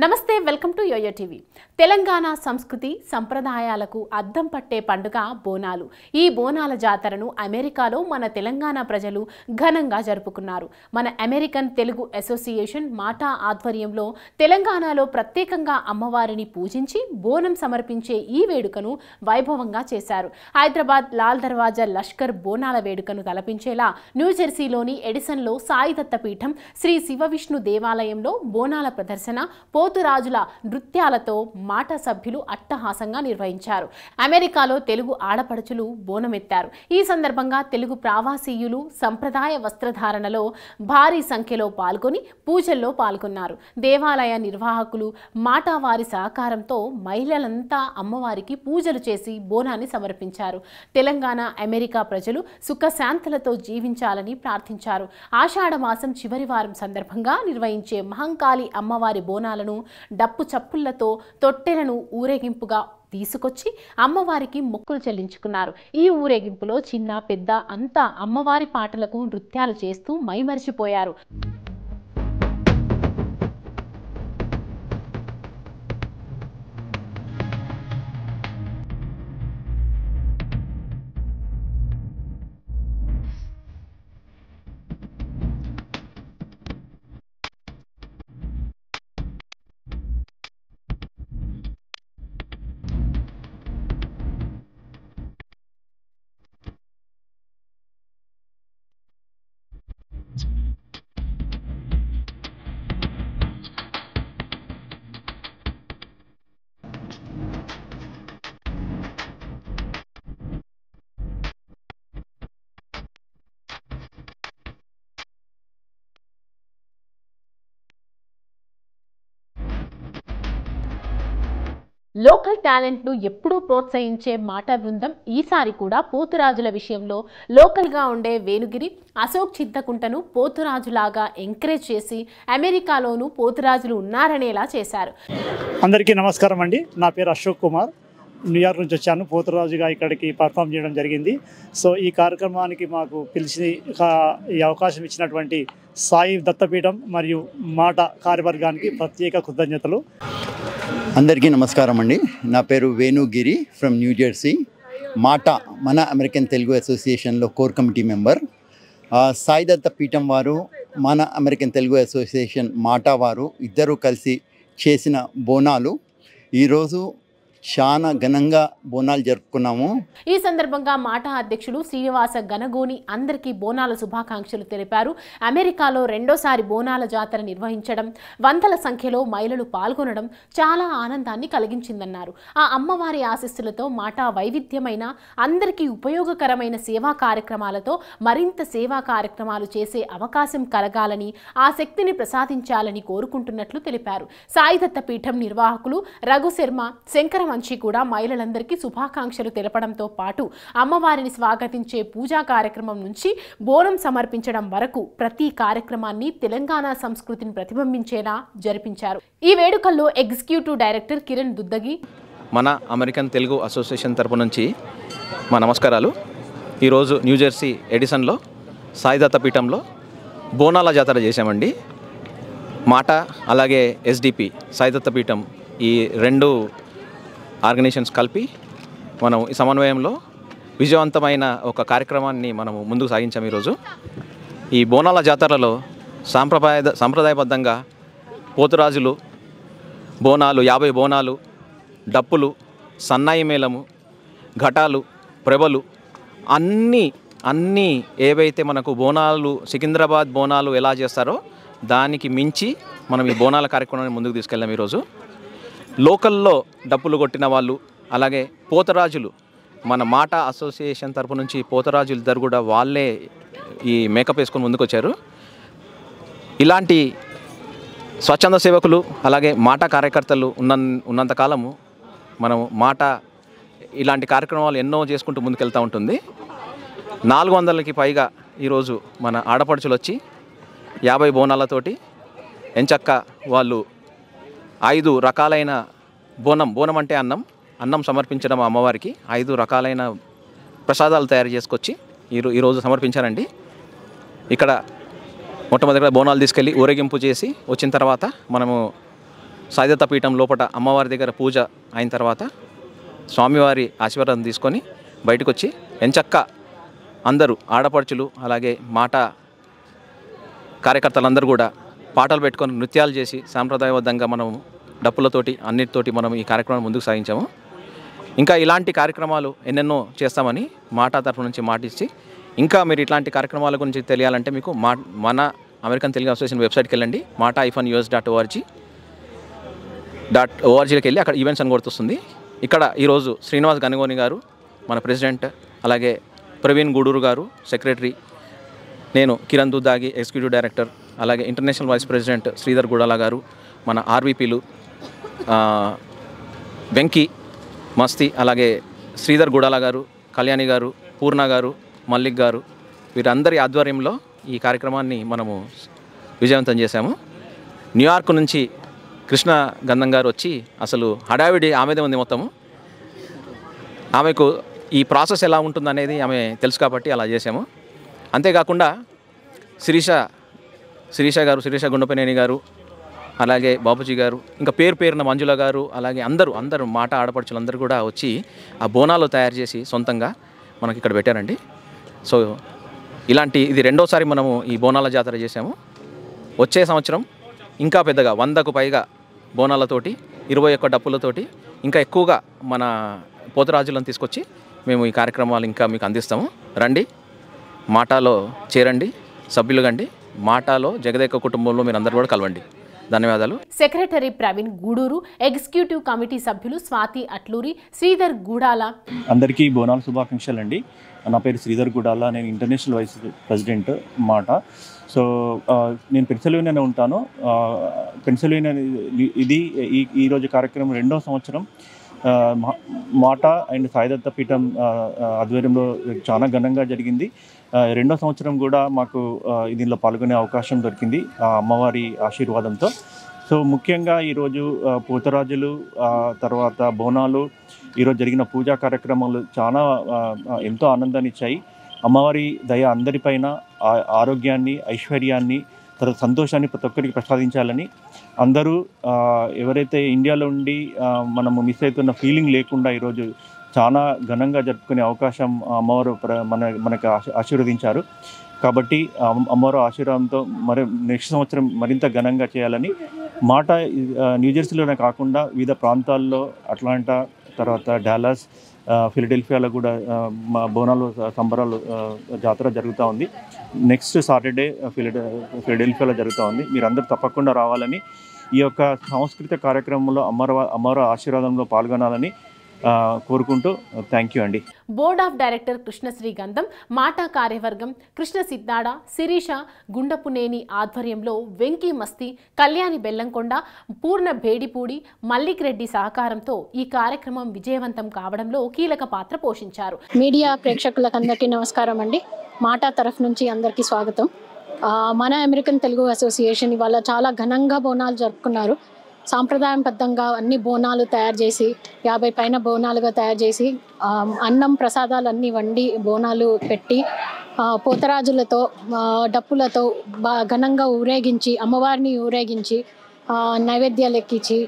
నమస్తే welcome to YoYo TV. Telangana సంస్కృతి సంప్రదాయాలకు అద్దం పట్టే పండుగ బోనాలు. ఈ బోనాల జాతరను అమెరికాలో మన తెలంగాణ ప్రజలు ఘనంగా జరుపుకున్నారు. మన అమెరికన్ తెలుగు అసోసియేషన్ మాటా ఆధ్వర్యంలో తెలంగాణలో ప్రత్యేకంగా అమ్మవారిని పూజించి బోనం సమర్పించే ఈ వేడుకను వైభవంగా చేశారు. హైదరాబాద్ లాల్ దర్వాజా లష్కర్ బోనాల వేడుకను తలపించేలా న్యూజెర్సీలోని ఎడిసన్లో సాయిదత్త పీఠం శ్రీ శివవిష్ణు దేవాలయంలో బోనాల ప్రదర్శన పోతురాజుల నృత్యాలతో మాట సభ్యులు అట్టహాసంగా నిర్వహించారు. అమెరికాలో తెలుగు ఆడపడుచులు బోనమెత్తారు. ఈ సందర్భంగా తెలుగు ప్రవాసీయులు సంప్రదాయ వస్త్రధారణలో భారీ సంఖ్యలో పాల్గొని పూజల్లో పాల్గొన్నారు. దేవాలయ నిర్వాహకులు మాటా వారి సహకారంతో మహిళలంతా అమ్మవారికి పూజలు చేసి బోనాన్ని సమర్పించారు. తెలంగాణ అమెరికా ప్రజలు సుఖశాంతులతో జీవించాలని ప్రార్థించారు. ఆషాఢ మాసం చివరి వారం సందర్భంగా నిర్వహించే మహంకాళి అమ్మవారి బోనాలను డప్పు చప్పుళ్లతో తొట్టెలను ఊరేగింపుగా తీసుకొచ్చి అమ్మవారికి మొక్కులు చెల్లించుకున్నారు. ఈ ఊరేగింపులో చిన్న పెద్ద అంతా అమ్మవారి పాటలకు నృత్యాలు చేస్తూ మైమరిచిపోయారు. లోకల్ టాలెంట్ను ఎప్పుడూ ప్రోత్సహించే మాటా బృందం ఈసారి కూడా పోతురాజుల విషయంలో లోకల్గా ఉండే వేణుగిరి, అశోక్ చింతకుంటను పోతురాజులాగా ఎంకరేజ్ చేసి అమెరికాలోనూ పోతురాజులు ఉన్నారనేలా చేశారు. అందరికీ నమస్కారం అండి. నా పేరు అశోక్ కుమార్. న్యూయార్క్ నుంచి వచ్చాను. పోతురాజుగా ఇక్కడికి పర్ఫామ్ చేయడం జరిగింది. సో ఈ కార్యక్రమానికి మాకు పిలిచి ఈ అవకాశం ఇచ్చినటువంటి సాయి దత్తపీఠం మరియు మాట కార్యవర్గానికి ప్రత్యేక కృతజ్ఞతలు. అందరికీ నమస్కారం అండి. నా పేరు వేణుగిరి ఫ్రమ్ న్యూజెర్సీ. మాటా మన అమెరికన్ తెలుగు అసోసియేషన్లో కోర్ కమిటీ మెంబర్. సాయిదత్త పీఠం వారు, మన అమెరికన్ తెలుగు అసోసియేషన్ మాటా వారు ఇద్దరూ కలిసి చేసిన బోనాలు ఈరోజు చాలా ఘనంగా బోనాలు జరుపుకున్నాము. ఈ సందర్భంగా మాటా అధ్యక్షులు శ్రీనివాస గనగోని అందరికీ బోనాల శుభాకాంక్షలు తెలిపారు. అమెరికాలో రెండోసారి బోనాల జాతర నిర్వహించడం, వందల సంఖ్యలో మహిళలు పాల్గొనడం చాలా ఆనందాన్ని కలిగించిందన్నారు. ఆ అమ్మవారి ఆశీస్సులతో మాటా వైవిధ్యమైన అందరికీ ఉపయోగకరమైన సేవా కార్యక్రమాలతో మరింత సేవా కార్యక్రమాలు చేసే అవకాశం కలగాలని, ఆ శక్తిని ప్రసాదించాలని కోరుకుంటున్నట్లు తెలిపారు. సాయిదత్త పీఠం నిర్వాహకులు రఘు శర్మ, శంకర మంచి కూడా మహిళలందరికీ శుభాకాంక్షలు తెలపడంతో పాటు అమ్మవారిని స్వాగతించే పూజా కార్యక్రమం నుంచి బోనం సమర్పించడం వరకు ప్రతి కార్యక్రమాన్ని తెలంగాణ సంస్కృతిని ప్రతిబింబించేలా జరిపించారు. ఈ వేడుకల్లో ఎగ్జిక్యూటివ్ డైరెక్టర్ కిరణ్ దుద్దగి, మన అమెరికన్ తెలుగు అసోసియేషన్ తరపు నుంచి మా నమస్కారాలు. ఈరోజు న్యూజెర్సీ ఎడిసన్లో సాయిదత్త పీఠంలో బోనాల జాతర చేశామండి. మాట అలాగే ఎస్డిపి సాయిదత్త పీఠం ఈ రెండు ఆర్గనైజేషన్స్ కలిపి మనం ఈ సమన్వయంలో విజయవంతమైన ఒక కార్యక్రమాన్ని మనము ముందుకు సాగించాము. ఈరోజు ఈ బోనాల జాతరలో సాంప్రదాయబద్ధంగా పోతురాజులు బోనాలు, 50 బోనాలు, డప్పులు, సన్నాయి మేళము, ఘటాలు, ప్రభలు అన్నీ ఏవైతే మనకు బోనాలు సికింద్రాబాద్ బోనాలు ఎలా చేస్తారో దానికి మించి మనం ఈ బోనాల కార్యక్రమాన్ని ముందుకు తీసుకెళ్ళాం. ఈరోజు లోకల్లో డప్పులు కొట్టిన వాళ్ళు, అలాగే పోతరాజులు, మన మాటా అసోసియేషన్ తరపు నుంచి పోతరాజులు ఇద్దరు కూడా వాళ్ళే ఈ మేకప్ వేసుకొని ముందుకు వచ్చారు. ఇలాంటి స్వచ్ఛంద సేవకులు అలాగే మాటా కార్యకర్తలు ఉన్నంతకాలము మనము మాటా ఇలాంటి కార్యక్రమాలు ఎన్నో చేసుకుంటూ ముందుకెళ్తూ ఉంటుంది. 400కి పైగా ఈరోజు మన ఆడపడుచులు వచ్చి 50 బోనాలతోటి ఎంచక్క వాళ్ళు 5 రకాలైన బోనం అంటే అన్నం సమర్పించడం అమ్మవారికి 5 రకాలైన ప్రసాదాలు తయారు చేసుకొచ్చి ఈరోజు సమర్పించారండి. ఇక్కడ మొట్టమొదటిగా బోనాలు తీసుకెళ్ళి ఊరేగింపు చేసి వచ్చిన తర్వాత మనము సాయిదత్త పీఠం లోపల అమ్మవారి దగ్గర పూజ అయిన తర్వాత స్వామివారి ఆశీర్వాదం తీసుకొని బయటకు వచ్చి ఎంచక్క అందరూ ఆడపడుచులు అలాగే మాట కార్యకర్తలందరూ కూడా పాటలు పెట్టుకొని నృత్యాలు చేసి సాంప్రదాయబద్ధంగా మనం డప్పులతోటి అన్నిటితోటి మనం ఈ కార్యక్రమాన్ని ముందుకు సాగించాము. ఇంకా ఇలాంటి కార్యక్రమాలు ఎన్నెన్నో చేస్తామని మాట తరఫు నుంచి మాటిచ్చి, ఇంకా మీరు ఇట్లాంటి కార్యక్రమాల గురించి తెలియాలంటే మీకు మన అమెరికన్ తెలుగు అసోసియేషన్ వెబ్సైట్కి వెళ్ళండి, mata-us.orgకి వెళ్ళి అక్కడ ఈవెంట్స్ అని గుర్తొస్తుంది. ఇక్కడ ఈరోజు శ్రీనివాస్ గనగోని గారు మన ప్రెసిడెంట్, అలాగే ప్రవీణ్ గూడూరు గారు సెక్రటరీ, నేను కిరణ్ దుద్దాగి ఎగ్జిక్యూటివ్ డైరెక్టర్, అలాగే ఇంటర్నేషనల్ వైస్ ప్రెసిడెంట్ శ్రీధర్ గుడాలా గారు, మన ఆర్వీపీలు వెంకీ మస్తి, అలాగే శ్రీధర్ గుడాలా గారు, కళ్యాణి గారు, పూర్ణ గారు, మల్లిక్ గారు, వీరందరి ఆధ్వర్యంలో ఈ కార్యక్రమాన్ని మనము విజయవంతం చేశాము. న్యూయార్క్ నుంచి కృష్ణ గంధం గారు వచ్చి అసలు హడావిడి ఆమెదే ఉంది మొత్తము. ఆమెకు ఈ ప్రాసెస్ ఎలా ఉంటుందనేది ఆమె తెలుసు కాబట్టి అలా చేసాము. అంతేకాకుండా శిరీష గుండపనేని గారు, అలాగే బాబుజీ గారు, ఇంకా పేరున మంజుల గారు, అలాగే అందరూ మాట ఆడపడుచులందరూ కూడా వచ్చి ఆ బోనాలు తయారు చేసి సొంతంగా మనకి ఇక్కడ పెట్టారండి. సో ఇది రెండోసారి మనము ఈ బోనాల జాతర చేసాము. వచ్చే సంవత్సరం ఇంకా పెద్దగా 100కు పైగా బోనాలతోటి 21 డప్పులతోటి ఇంకా ఎక్కువగా మన పోతరాజులను తీసుకొచ్చి మేము ఈ కార్యక్రమాలు ఇంకా మీకు అందిస్తాము. రండి, మాటాలో చేరండి, సభ్యులు కండి, మాటాలో జగదేక కుటుంబంలో మీరు అందరూ కూడా కలవండి. ధన్యవాదాలు. Secretary Praveen Guduru, executive committee సభ్యులు స్వాతి అట్లూరి, శ్రీధర్ గుడాల. అందరికీ బోనాల శుభాకాంక్షలు అండి. నా పేరు శ్రీధర్ గుడాల, నేను ఇంటర్నేషనల్ వైస్ ప్రెసిడెంట్ మాట. సో నేను పెన్సిల్వేనియాలో ఉంటాను. పెన్సిల్వేనియా ఇది ఈరోజు కార్యక్రమం 2వ సంవత్సరం. మాట అండ్ సాయిదత్త పీఠం ఆధ్వర్యంలో చాలా ఘనంగా జరిగింది. 2వ సంవత్సరం కూడా మాకు దీనిలో పాల్గొనే అవకాశం దొరికింది అమ్మవారి ఆశీర్వాదంతో. సో ముఖ్యంగా ఈరోజు పోతరాజులు, తర్వాత బోనాలు, ఈరోజు జరిగిన పూజా కార్యక్రమాలు చాలా ఎంతో ఆనందాన్ని ఇచ్చాయి. అమ్మవారి దయ అందరిపైన ఆరోగ్యాన్ని, ఐశ్వర్యాన్ని, తర్వాత సంతోషాన్ని ప్రతి ఒక్కరికి ప్రసాదించాలని, అందరూ ఎవరైతే ఇండియాలో ఉండి మనము మిస్ అవుతున్న ఫీలింగ్ లేకుండా ఈరోజు చాలా ఘనంగా జరుపుకునే అవకాశం అమ్మవారు మనకు ఆశీర్వదించారు. కాబట్టి అమ్మవారు ఆశీర్వాదంతో నెక్స్ట్ సంవత్సరం మరింత ఘనంగా చేయాలని మాట న్యూజెర్సీలోనే కాకుండా వివిధ ప్రాంతాల్లో, అట్లాంటా, తర్వాత డాలస్, ఫిలడెల్ఫియాలో కూడా మా బోనాలు సంబరాలు జాతర జరుగుతూ ఉంది. నెక్స్ట్ సాటర్డే ఫిలడెల్ఫియాలో జరుగుతూ ఉంది. మీరందరూ తప్పకుండా రావాలని, ఈ యొక్క సాంస్కృతిక కార్యక్రమంలో అమ్మవారి ఆశీర్వాదంలో పాల్గొనాలని కోరుకుంటూ థ్యాంక్ యూ అండి. బోర్డ్ ఆఫ్ డైరెక్టర్ కృష్ణశ్రీ గంధం, మాటా కార్యవర్గం కృష్ణ సిద్దాడ, శిరీష గుండపునేని ఆధ్వర్యంలో వెంకీ మస్తి, కళ్యాణి బెల్లంకొండ, పూర్ణ భేడిపూడి, మల్లిక్ రెడ్డి సహకారంతో ఈ కార్యక్రమం విజయవంతం కావడంలో కీలక పాత్ర పోషించారు. మీడియా ప్రేక్షకులకందరికీ నమస్కారం అండి. మాటా తరఫు నుంచి అందరికీ స్వాగతం. మన అమెరికన్ తెలుగు అసోసియేషన్ ఇవాళ చాలా ఘనంగా బోనాలు జరుపుకున్నారు. సాంప్రదాయబద్ధంగా అన్ని బోనాలు తయారు చేసి 50 పైన బోనాలుగా తయారు చేసి అన్నం ప్రసాదాలు అన్నీ వండి బోనాలు పెట్టి పోతరాజులతో డప్పులతో ఘనంగా ఊరేగించి, అమ్మవారిని ఊరేగించి నైవేద్యాలు ఎక్కించి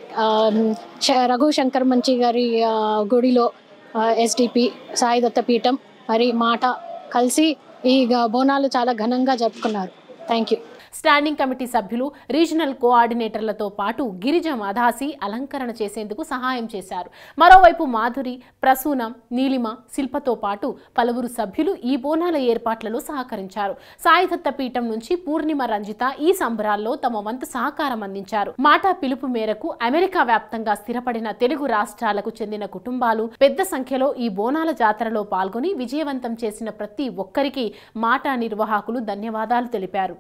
రఘు శంకర్ మంచి గారి గుడిలో ఎస్డిపి సాయిదత్త పీఠం మరి మాట కలిసి ఈ బోనాలు చాలా ఘనంగా జరుపుకున్నారు. Thank you. స్టాండింగ్ కమిటీ సభ్యులు, రీజనల్ కోఆర్డినేటర్లతో పాటు గిరిజ మాధాసి అలంకరణ చేసేందుకు సహాయం చేశారు. మరోవైపు మాధురి, ప్రసూన, నీలిమ, శిల్పతో పాటు పలువురు సభ్యులు ఈ బోనాల ఏర్పాట్లలో సహకరించారు. సాయిదత్త పీఠం నుంచి పూర్ణిమ రంజిత ఈ సంబరాల్లో తమ వంతు సహకారం అందించారు. మాటా పిలుపు మేరకు అమెరికా వ్యాప్తంగా స్థిరపడిన తెలుగు రాష్ట్రాలకు చెందిన కుటుంబాలు పెద్ద సంఖ్యలో ఈ బోనాల జాతరలో పాల్గొని విజయవంతం చేసిన ప్రతి ఒక్కరికి మాటా నిర్వాహకులు ధన్యవాదాలు తెలిపారు.